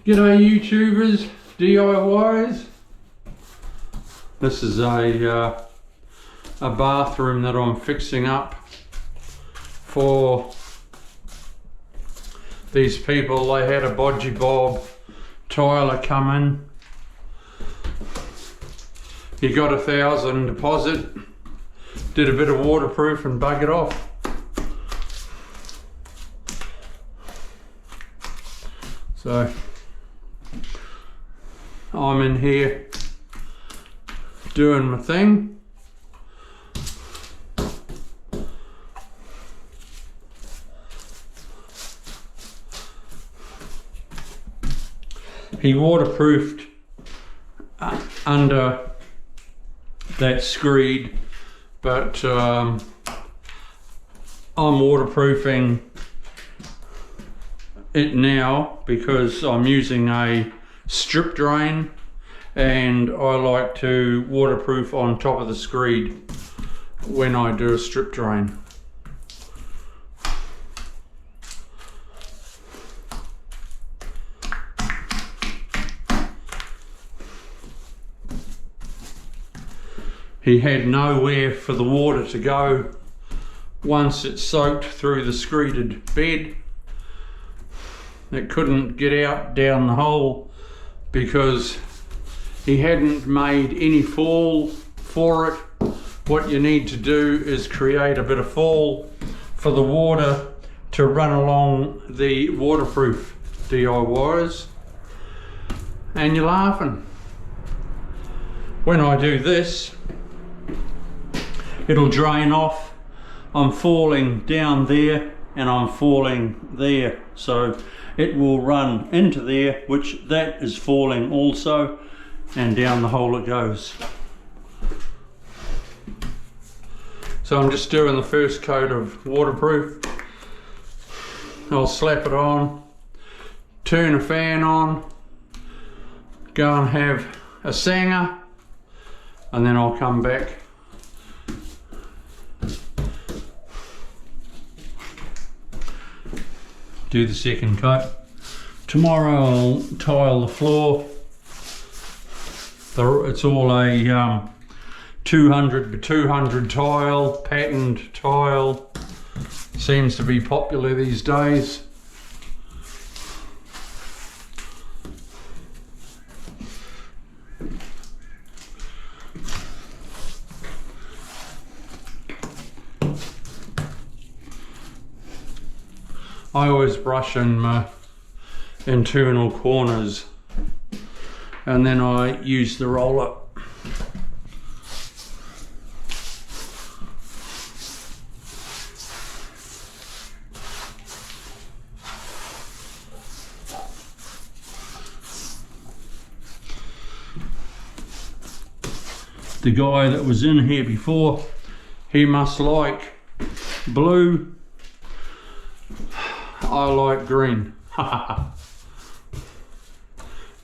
G'day YouTubers, DIYs. This is a bathroom that I'm fixing up for these people. They had a bodgy bob tiler come in. He got 1,000 deposit, did a bit of waterproof and bug it off. So I'm in here doing my thing. He waterproofed under that Screed, but I'm waterproofing it now because I'm using a strip drain and I like to waterproof on top of the Screed when I do a strip drain. He had nowhere for the water to go once it soaked through the screeded bed. It couldn't get out down the hole because he hadn't made any fall for it. What you need to do is create a bit of fall for the water to run along the waterproof, DIYs. And you're laughing. When I do this, it'll drain off. I'm falling down there and I'm falling there, so it will run into there, which that is falling also, and down the hole it goes. So I'm just doing the first coat of waterproof. I'll slap it on, turn a fan on, go and have a sanger, and then I'll come back. Do the second coat. Tomorrow I'll tile the floor. It's all a 200 by 200 tile, patterned tile. Seems to be popular these days. I always brush in my internal corners and then I use the roller. The guy that was in here before, he must like blue. I like green.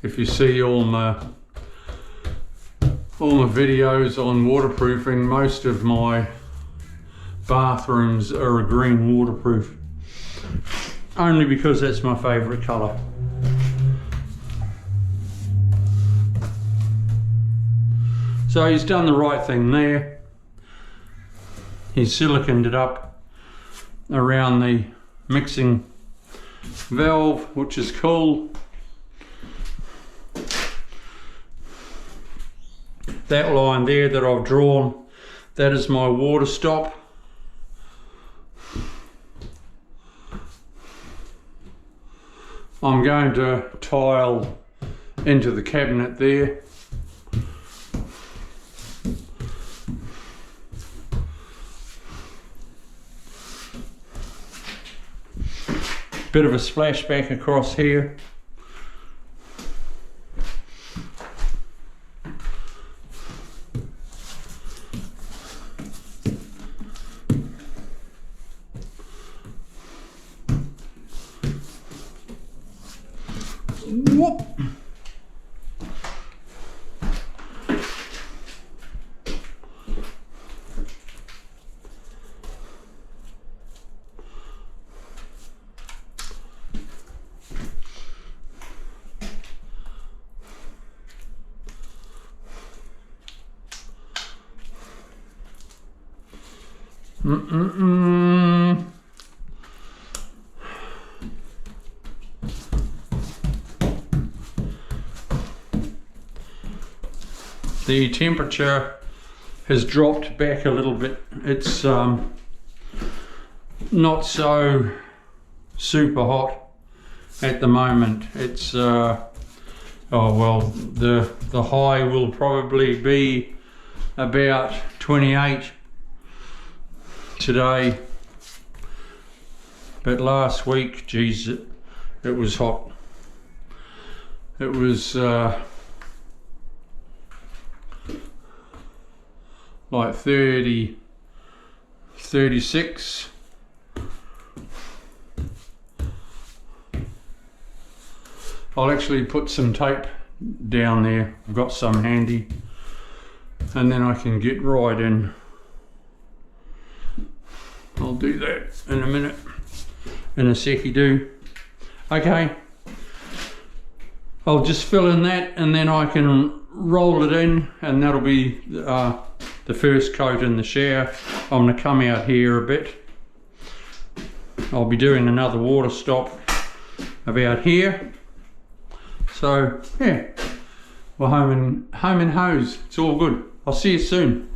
If you see all my videos on waterproofing, most of my bathrooms are a green waterproof. Only because that's my favourite colour. So he's done the right thing there. He's siliconed it up around the mixing valve, which is cool. That line there that I've drawn, that is my water stop. I'm going to tile into the cabinet there. Bit of a splashback across here. Whoop. The temperature has dropped back a little bit. It's not so super hot at the moment. It's oh well, the high will probably be about 28 today, but last week, geez, it was hot. It was like 30, 36. I'll actually put some tape down there. I've got some handy, and then I can get right in. I'll do that in a minute, in a seckie do. Okay, I'll just fill in that and then I can roll it in, and that'll be the first coat in the shower. I'm going to come out here a bit. I'll be doing another water stop about here. So yeah, we're home and hose. It's all good. I'll see you soon.